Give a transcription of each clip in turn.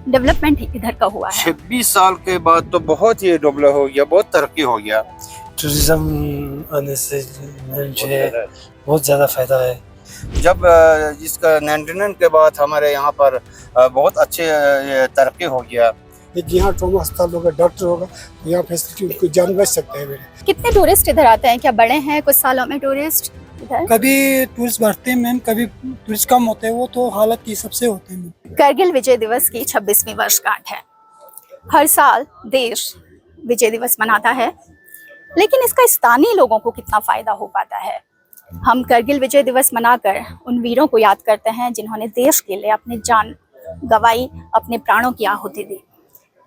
Development इधर का हुआ है? 26 साल के बाद तो बहुत ही डेवलप हो गया, बहुत तरक्की हो गया। टूरिज्म आने से मुझे बहुत ज़्यादा फ़ायदा है। जब इसका 99 के बाद हमारे यहाँ पर बहुत अच्छे तरक्की हो गया। यहाँ ट्रॉमा अस्पताल होगा, डॉक्टर होगा, तो यहाँ फैसिलिटी उनको जान बच सकते हैं मेरे। कितने टूरिस्ट इधर आते हैं? क्या बढ़े हैं कुछ सालों में टूरिस्ट इधर? कभी टूरिस्ट बढ़ते हैं मैम, कभी टूरिस्ट कम होते हैं, वो तो हालत की सबसे होते हैं। करगिल विजय दिवस की 26वीं वर्षगांठ है। हर साल देश विजय दिवस मनाता है, लेकिन इसका स्थानीय लोगों को कितना फायदा हो पाता है? हम करगिल विजय दिवस मनाकर उन वीरों को याद करते हैं जिन्होंने देश के लिए अपनी जान गंवाई, अपने प्राणों की आहुति दी,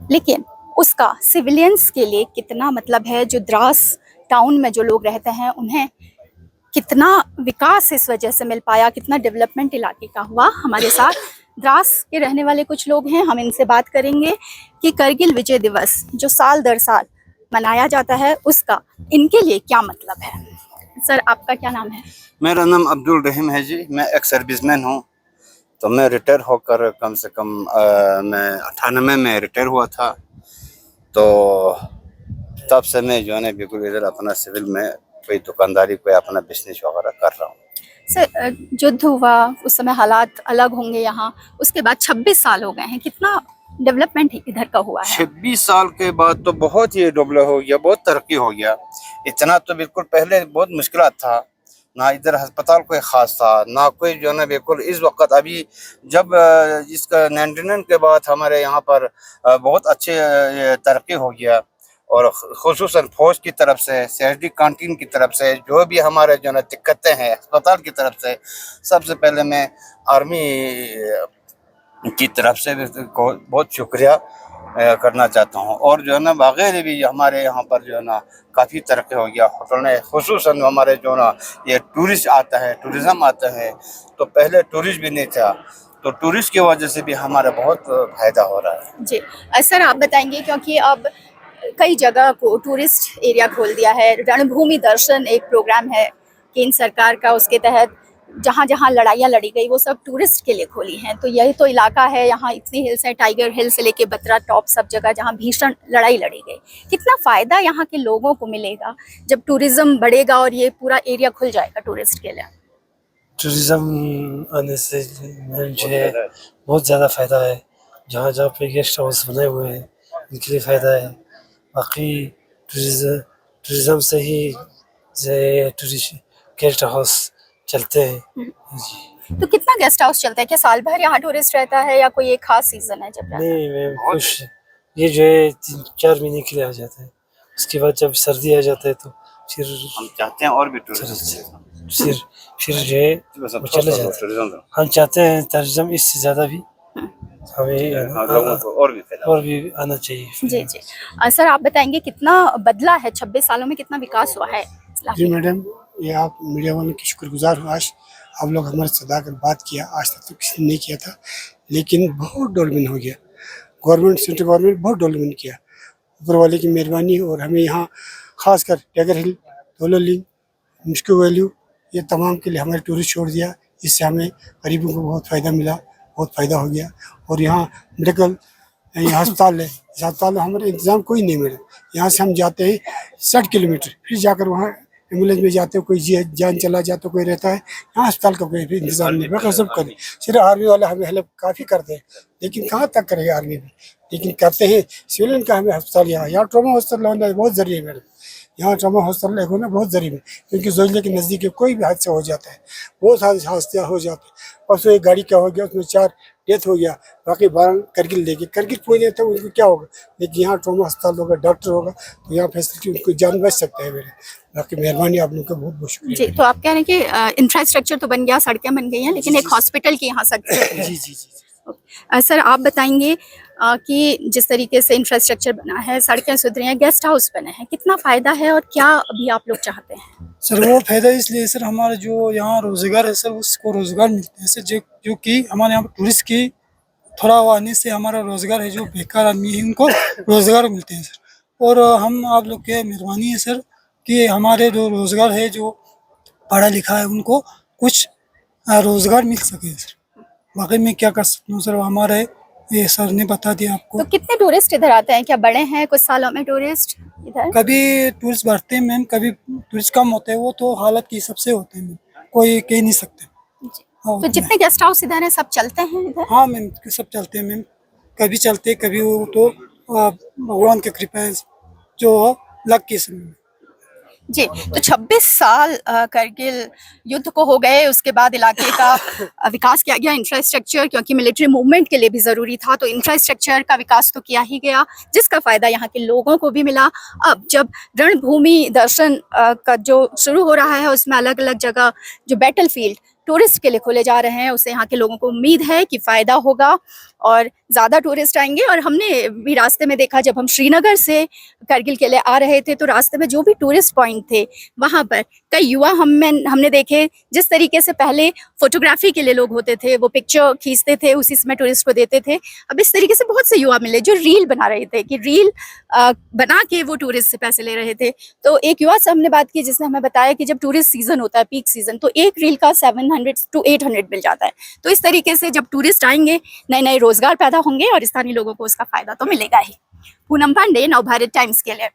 लेकिन उसका सिविलियंस के लिए कितना मतलब है? जो द्रास टाउन में जो लोग रहते हैं उन्हें कितना विकास इस वजह से मिल पाया, कितना डेवलपमेंट इलाके का हुआ। हमारे साथ द्रास के रहने वाले कुछ लोग हैं, हम इनसे बात करेंगे कि करगिल विजय दिवस जो साल दर साल मनाया जाता है उसका इनके लिए क्या मतलब है। सर, आपका क्या नाम है? मेरा नाम अब्दुल रहीम है जी। मैं एक सर्विसमैन हूँ। तो मैं रिटायर होकर कम से कम मैं 98 में रिटायर हुआ था। तो तब से मैं जो है ना बिल्कुल इधर अपना सिविल में कोई दुकानदारी, कोई अपना बिजनेस वगैरह कर रहा हूँ। सर, युद्ध हुआ उस समय हालात अलग होंगे यहाँ, उसके बाद 26 साल हो गए हैं, कितना डेवलपमेंट इधर का हुआ है? 26 साल के बाद तो बहुत ही डेवलप हो गया, बहुत तरक्की हो गया। इतना तो बिल्कुल पहले बहुत मुश्किल था, ना इधर अस्पताल कोई खास था, ना कोई जो है ना बिल्कुल। इस वक्त अभी जब इसका 99 के बाद हमारे यहाँ पर बहुत अच्छे तरक्की हो गया, और खुसूसन फौज की तरफ से, CSD कैंटीन की तरफ से, जो भी हमारे जो है दिक्कतें हैं अस्पताल की तरफ से, सबसे पहले मैं आर्मी की तरफ से बहुत शुक्रिया करना चाहता हूँ। और जो है ना वगैरह भी हमारे यहाँ पर जो है ना काफ़ी तरक्की हो गया। होटल ने खुसूसन हमारे जो ना ये टूरिस्ट आता है, टूरिज़्म आता है, तो पहले टूरिस्ट भी नहीं था, तो टूरिस्ट की वजह से भी हमारा बहुत फायदा हो रहा है जी। सर, आप बताएंगे, क्योंकि अब कई जगह को टूरिस्ट एरिया खोल दिया है। रणभूमि दर्शन एक प्रोग्राम है केंद्र सरकार का, उसके तहत जहाँ जहाँ लड़ाइयाँ लड़ी गई वो सब टूरिस्ट के लिए खोली हैं। तो यही तो इलाका है, यहाँ इतनी हिल्स है, टाइगर हिल से लेके बत्रा टॉप, सब जगह जहाँ भीषण लड़ाई लड़ी गई। कितना फ़ायदा यहाँ के लोगों को मिलेगा जब टूरिज़्म बढ़ेगा और ये पूरा एरिया खुल जाएगा टूरिस्ट के लिए? टूरिज्म आने से मुझे बहुत ज़्यादा फ़ायदा है। जहाँ जहाँ पे गेस्ट हाउस बने हुए हैं उनके लिए फ़ायदा है। बाकी टूरिज्म से ही टूरिस्ट गेस्ट हाउस चलते हैं जी। तो कितना गेस्ट हाउस चलता है? क्या साल भर यहाँ टूरिस्ट रहता है या कोई एक खास सीजन है जब रहता है? नहीं मैम, कुछ ये जो है 3-4 महीने के लिए आ जाता है। उसके बाद जब सर्दी आ जाता है तो फिर हम चाहते हैं और भी फिर जो है वो चले जाते हैं। हम चाहते हैं टूरिज्म इससे ज़्यादा भी हमें और भी आना चाहिए। जी जी। सर, आप बताएंगे कितना बदला है 26 सालों में, कितना विकास हुआ है? जी मैडम, ये आप मीडिया वालों की शुक्रगुजार हूँ। आज आप लोग हमारे सदा कर बात किया, आज तक तो किसी ने नहीं किया था, लेकिन बहुत डेवलपमेंट हो गया। गवर्नमेंट, सेंट्रल गवर्नमेंट बहुत डेवलपमेंट किया, ऊपर वाले की मेहरबानी। और हमें यहाँ खासकर टाइगर हिल, डोलो लिंक, मुश्किल वैल्यू, ये तमाम के लिए हमारे टूरिस्ट छोड़ दिया। इससे हमें गरीबों को बहुत फ़ायदा मिला, बहुत फ़ायदा हो गया। और यहाँ मेडिकल अस्पताल है, इस अस्पताल में हमारे इंतज़ाम कोई नहीं मिला। यहाँ से हम जाते हैं 60 किलोमीटर, फिर जाकर वहाँ एम्बुलेंस में जाते हैं, कोई जान चला जाता, कोई रहता है। यहाँ अस्पताल का कोई इंतजाम नहीं, बाकी सब करें। सिर्फ आर्मी वाला हमें हेल्प काफ़ी करते हैं, लेकिन कहाँ तक करेगा आर्मी भी, लेकिन करते हैं। सिविलियन का हमें अस्पताल यहाँ ट्रॉमा हॉस्पिटल होना बहुत ज़रूरी है मैडम। यहाँ ट्रॉमा हॉस्पिटल एक होना बहुत ज़रूरी है, क्योंकि जोजिला के नज़दीक कोई भी हादसा हो जाता है, बहुत सारे हादसे हो जाते हैं। परसों एक गाड़ी क्या हो गया, उसमें 4 डेथ हो गया, बाकी 12 करगिल लेके करगिल पहुँचे तो उनको क्या होगा। लेकिन यहाँ ट्रॉमा अस्पताल होगा, डॉक्टर होगा, तो यहाँ फैसिलिटी उनको जान बच सकता है मेरे। बाकी मेहरबानी आप लोगों का बहुत बहुत शुक्रिया जी। तो आप कह रहे हैं कि इंफ्रास्ट्रक्चर तो बन गया, सड़कें बन गई हैं, लेकिन एक हॉस्पिटल की यहाँ सख्त जी जी जी। सर, आप बताएंगे कि जिस तरीके से इंफ्रास्ट्रक्चर बना है, सड़कें सुधरी हैं, गेस्ट हाउस बने हैं, कितना फ़ायदा है और क्या अभी आप लोग चाहते हैं? सर वो फायदा इसलिए सर, हमारा जो यहाँ रोजगार है सर, उसको रोजगार मिलते हैं सर, जो कि हमारे यहाँ टूरिस्ट की थोड़ा आने से हमारा रोजगार है, जो बेकार आदमी है उनको रोजगार मिलते हैं सर। और हम आप लोग के मेहरबानी है सर कि हमारे जो रोजगार है, जो पढ़ा लिखा है उनको कुछ रोजगार मिल सके सर। बाकी मैं क्या कर सकता हूँ सर, हमारे ये सर ने बता दिया आपको। तो कितने टूरिस्ट इधर आते हैं, क्या बड़े हैं कुछ सालों में टूरिस्ट इधर? कभी टूरिस्ट बढ़ते हैं मैम, कभी टूरिस्ट कम होते हैं, वो तो हालत के हिसाब से होते हैं मैम, कोई कह नहीं सकते। जी। हाँ, तो उतना जितने गेस्ट हाउस इधर हैं सब चलते हैं इधर? हाँ मैम, सब चलते हैं मैम, कभी चलते कभी वो तो भगवान की कृपा है जो लक की समय। जी। तो 26 साल करगिल युद्ध को हो गए, उसके बाद इलाके का विकास किया गया, इंफ्रास्ट्रक्चर, क्योंकि मिलिट्री मूवमेंट के लिए भी ज़रूरी था, तो इंफ्रास्ट्रक्चर का विकास तो किया ही गया, जिसका फ़ायदा यहाँ के लोगों को भी मिला। अब जब रणभूमि दर्शन का जो शुरू हो रहा है, उसमें अलग अलग जगह जो बैटल फील्ड टूरिस्ट के लिए खोले जा रहे हैं, उससे यहाँ के लोगों को उम्मीद है कि फ़ायदा होगा और ज़्यादा टूरिस्ट आएंगे। और हमने भी रास्ते में देखा, जब हम श्रीनगर से करगिल के लिए आ रहे थे, तो रास्ते में जो भी टूरिस्ट पॉइंट थे, वहाँ पर कई युवा हमने देखे। जिस तरीके से पहले फोटोग्राफी के लिए लोग होते थे, वो पिक्चर खींचते थे, उसी समय टूरिस्ट को देते थे, अब इस तरीके से बहुत से युवा मिले जो रील बना रहे थे, कि रील बना के वो टूरिस्ट से पैसे ले रहे थे। तो एक युवा से हमने बात की, जिसने हमें बताया कि जब टूरिस्ट सीजन होता है, पीक सीजन, तो एक रील का 700 to 800 मिल जाता है। तो इस तरीके से जब टूरिस्ट आएंगे, नए नए रोजगार पैदा होंगे और स्थानीय लोगों को उसका फायदा तो मिलेगा ही। पूनम पांडे, नवभारत टाइम्स के लिए।